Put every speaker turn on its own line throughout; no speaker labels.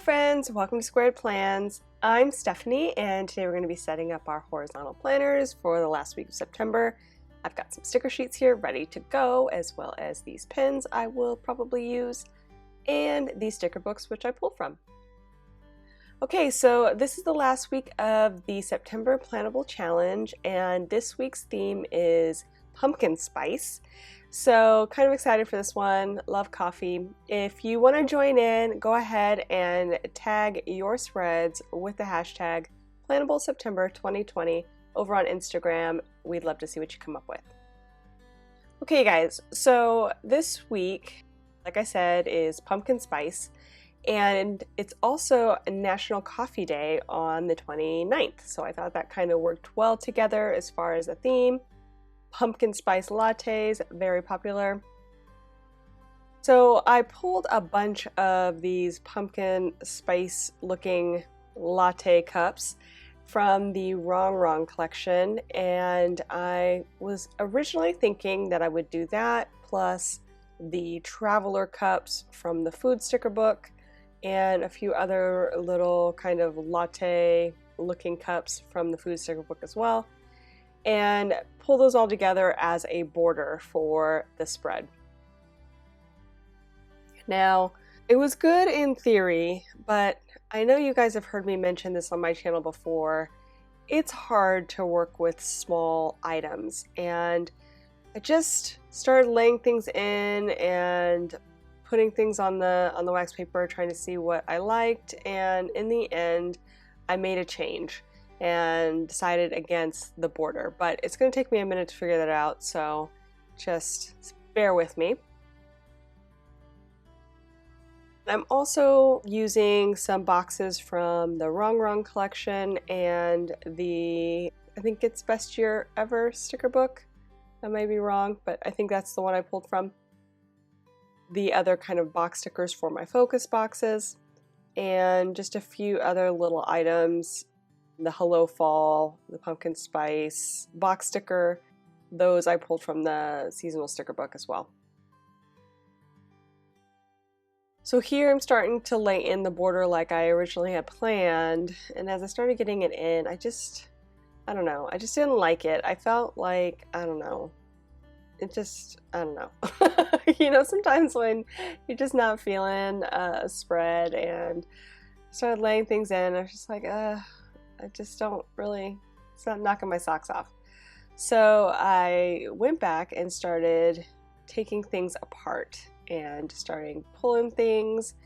friends, welcome to Squared Plans. I'm Stephanie and today we're going to be setting up our horizontal planners for the last week of September. I've got some sticker sheets here ready to go, as well as these pins I will probably use and these sticker books which I pulled from. Okay, so this is the last week of the September Planable Challenge and this week's theme is pumpkin spice. So kind of excited for this one. Love coffee. If you want to join in, go ahead and tag your spreads with the hashtag Planable September 2020 over on Instagram. We'd love to see what you come up with. Okay guys, so this week, like I said, is pumpkin spice, and it's also a National Coffee Day on the 29th. So I thought that kind of worked well together as far as a theme. Pumpkin spice lattes, very popular. So I pulled a bunch of these pumpkin spice looking latte cups from the Wrong collection, and I was originally thinking that I would do that plus the traveler cups from the food sticker book and a few other little kind of latte looking cups from the food sticker book as well, and pull those all together as a border for the spread. Now, it was good in theory, but I know you guys have heard me mention this on my channel before. It's hard to work with small items, and I just started laying things in and putting things on the wax paper, trying to see what I liked, and in the end, I made a change and decided against the border, but it's going to take me a minute to figure that out, so just bear with me. I'm also using some boxes from the Wrong collection and the, I think it's Best Year Ever sticker book. I may be wrong, but I think that's the one I pulled from. The other kind of box stickers for my focus boxes, and just a few other little items. The Hello Fall, the pumpkin spice box sticker, those I pulled from the seasonal sticker book as well. So here I'm starting to lay in the border like I originally had planned, and as I started getting it in, I just didn't like it. I felt like, I don't know. You know, sometimes when you're just not feeling a spread, and I started laying things in, I was just like, I just don't really, it's not knocking my socks off. So I went back and started taking things apart and starting pulling things,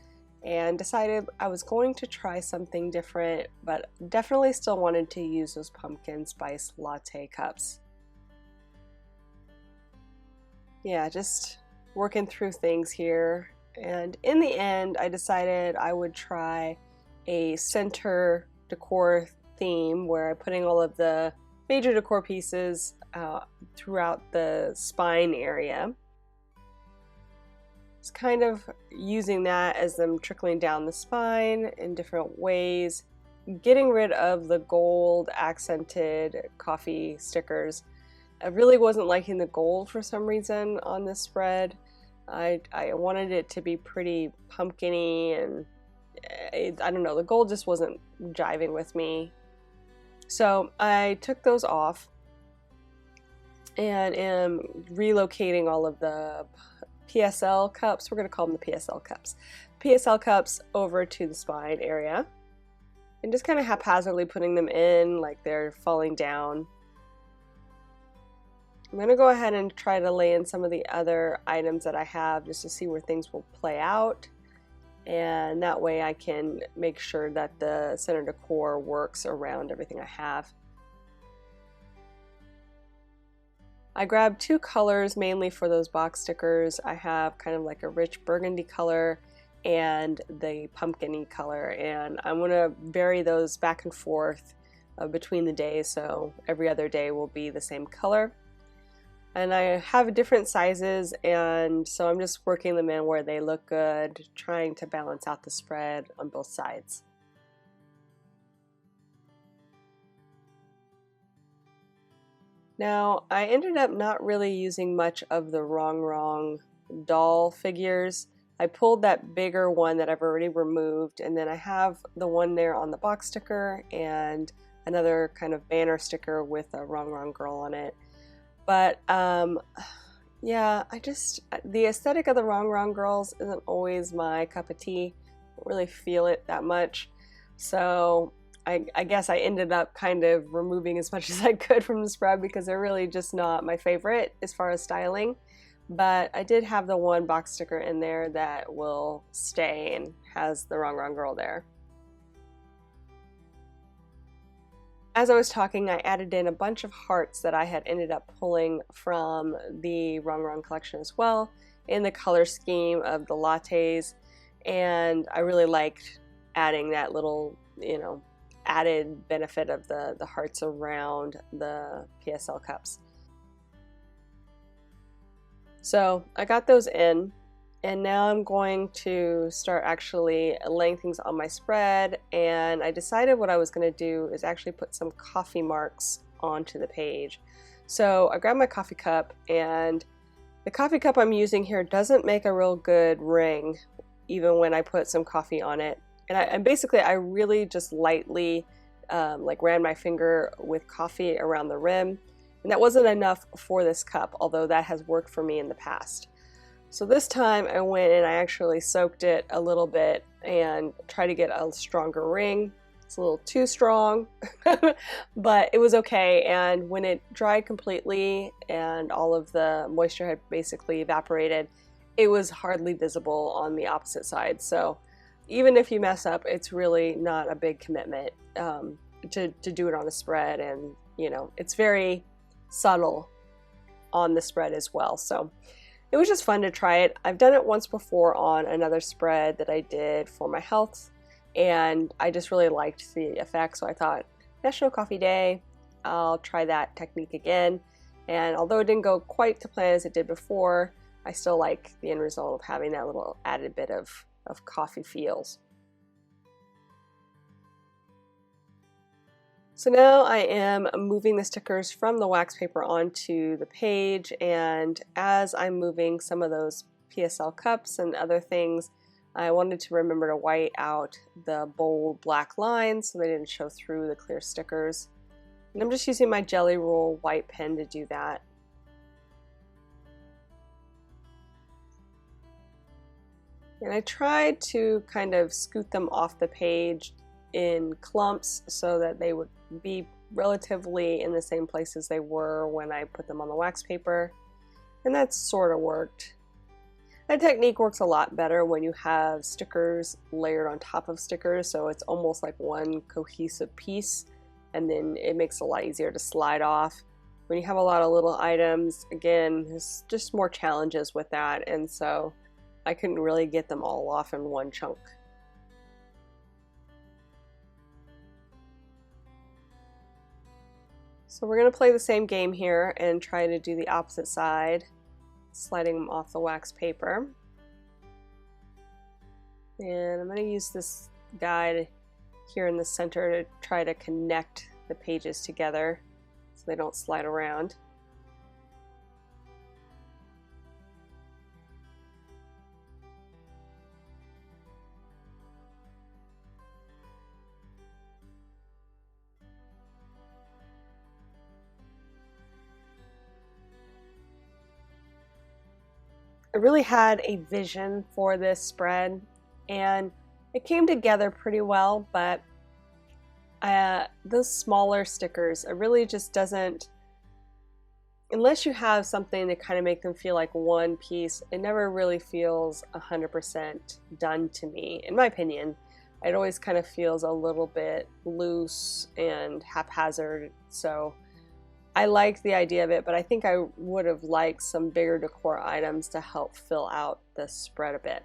and decided I was going to try something different, but definitely still wanted to use those pumpkin spice latte cups. Yeah, just working through things here, and in the end I decided I would try a center decor theme where I'm putting all of the major decor pieces throughout the spine area. It's kind of using that as them trickling down the spine in different ways, getting rid of the gold accented coffee stickers. I really wasn't liking the gold for some reason on this spread. I wanted it to be pretty pumpkin-y, and I don't know, the gold just wasn't jiving with me. So I took those off and am relocating all of the PSL cups, we're going to call them the PSL cups, over to the spine area, and just kind of haphazardly putting them in like they're falling down. I'm going to go ahead and try to lay in some of the other items that I have just to see where things will play out, and that way I can make sure that the center decor works around everything I have. I grabbed two colors mainly for those box stickers. I have kind of like a rich burgundy color and the pumpkin-y color, and I'm going to vary those back and forth between the days, so every other day will be the same color. And I have different sizes, and so I'm just working them in where they look good, trying to balance out the spread on both sides. Now, I ended up not really using much of the Wrong doll figures. I pulled that bigger one that I've already removed, and then I have the one there on the box sticker and another kind of banner sticker with a Wrong Wrong Girl on it. But yeah, the aesthetic of the Wrong Wrong Girls isn't always my cup of tea. I don't really feel it that much. So I guess I ended up kind of removing as much as I could from the spread because they're really just not my favorite as far as styling. But I did have the one box sticker in there that will stay and has the Wrong Wrong Girl there. As I was talking, I added in a bunch of hearts that I had ended up pulling from the Wrong Wrong collection as well in the color scheme of the lattes, and I really liked adding that little, added benefit of the hearts around the PSL cups. So I got those in, and now I'm going to start actually laying things on my spread, and I decided what I was going to do is actually put some coffee marks onto the page. So I grabbed my coffee cup, and the coffee cup I'm using here doesn't make a real good ring even when I put some coffee on it. And basically I really just lightly ran my finger with coffee around the rim. And that wasn't enough for this cup, although that has worked for me in the past. So this time I went and I actually soaked it a little bit and tried to get a stronger ring. It's a little too strong, but it was okay. And when it dried completely and all of the moisture had basically evaporated, it was hardly visible on the opposite side. So even if you mess up, it's really not a big commitment to do it on a spread. And, it's very subtle on the spread as well. So it was just fun to try it. I've done it once before on another spread that I did for my health, and I just really liked the effect. So I thought, National Coffee Day, I'll try that technique again. And although it didn't go quite to plan as it did before, I still like the end result of having that little added bit of coffee feels. So now I am moving the stickers from the wax paper onto the page, and as I'm moving some of those PSL cups and other things, I wanted to remember to white out the bold black lines so they didn't show through the clear stickers. And I'm just using my Jelly Roll white pen to do that. And I tried to kind of scoot them off the page in clumps so that they would be relatively in the same places they were when I put them on the wax paper, and that sort of worked. That technique works a lot better when you have stickers layered on top of stickers, so it's almost like one cohesive piece, and then it makes it a lot easier to slide off. When you have a lot of little items, again, there's just more challenges with that, and so I couldn't really get them all off in one chunk. So we're going to play the same game here and try to do the opposite side, sliding them off the wax paper. And I'm going to use this guide here in the center to try to connect the pages together so they don't slide around. I really had a vision for this spread, and it came together pretty well, but those smaller stickers, it really just doesn't, unless you have something to kind of make them feel like one piece, it never really feels 100% done to me, in my opinion. It always kind of feels a little bit loose and haphazard, so I liked the idea of it, but I think I would have liked some bigger decor items to help fill out the spread a bit.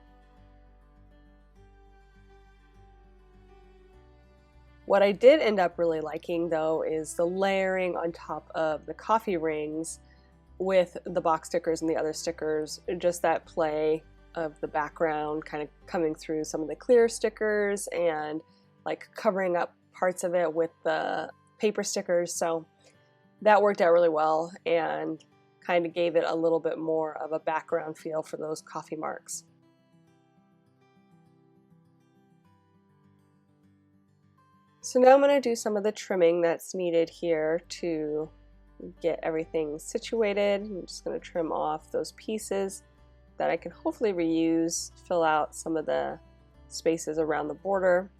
What I did end up really liking, though, is the layering on top of the coffee rings with the box stickers and the other stickers, just that play of the background kind of coming through some of the clear stickers and like covering up parts of it with the paper stickers. So that worked out really well and kind of gave it a little bit more of a background feel for those coffee marks. So now I'm going to do some of the trimming that's needed here to get everything situated. I'm just going to trim off those pieces that I can hopefully reuse, fill out some of the spaces around the border.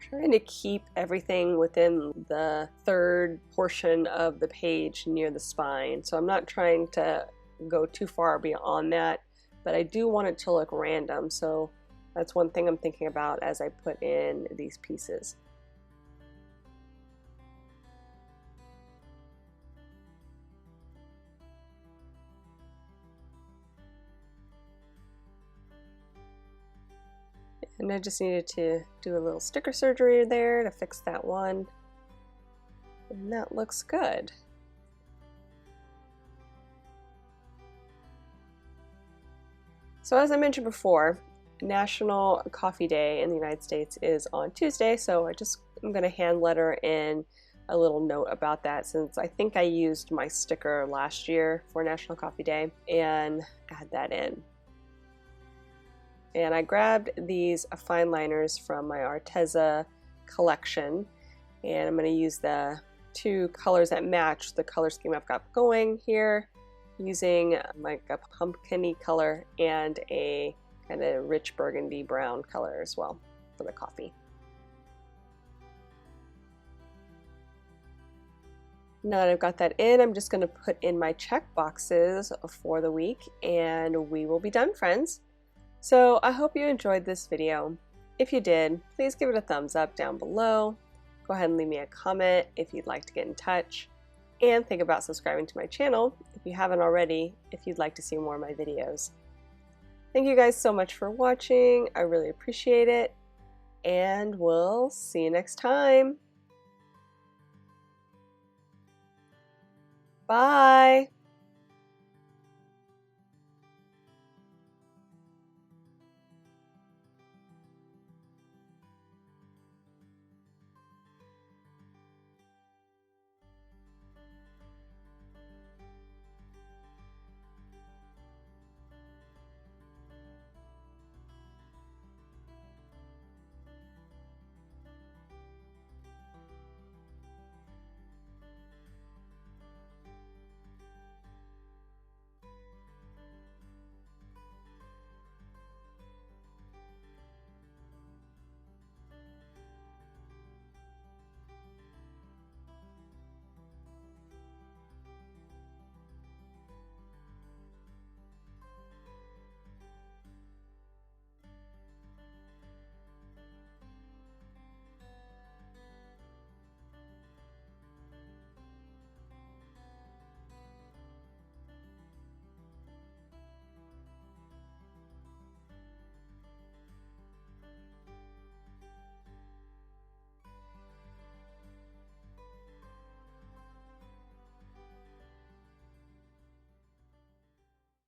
Trying to keep everything within the third portion of the page near the spine. So I'm not trying to go too far beyond that, but I do want it to look random. So that's one thing I'm thinking about as I put in these pieces. And I just needed to do a little sticker surgery there to fix that one. And that looks good. So as I mentioned before, National Coffee Day in the United States is on Tuesday, so I'm going to hand letter in a little note about that, since I think I used my sticker last year for National Coffee Day, and add that in. And I grabbed these fine liners from my Arteza collection, and I'm going to use the two colors that match the color scheme I've got going here, using like a pumpkin-y color and a kind of rich burgundy brown color as well for the coffee. Now that I've got that in, I'm just going to put in my check boxes for the week, and we will be done, friends. So I hope you enjoyed this video. If you did, please give it a thumbs up down below. Go ahead and leave me a comment if you'd like to get in touch. And think about subscribing to my channel if you haven't already, if you'd like to see more of my videos. Thank you guys so much for watching. I really appreciate it. And we'll see you next time. Bye!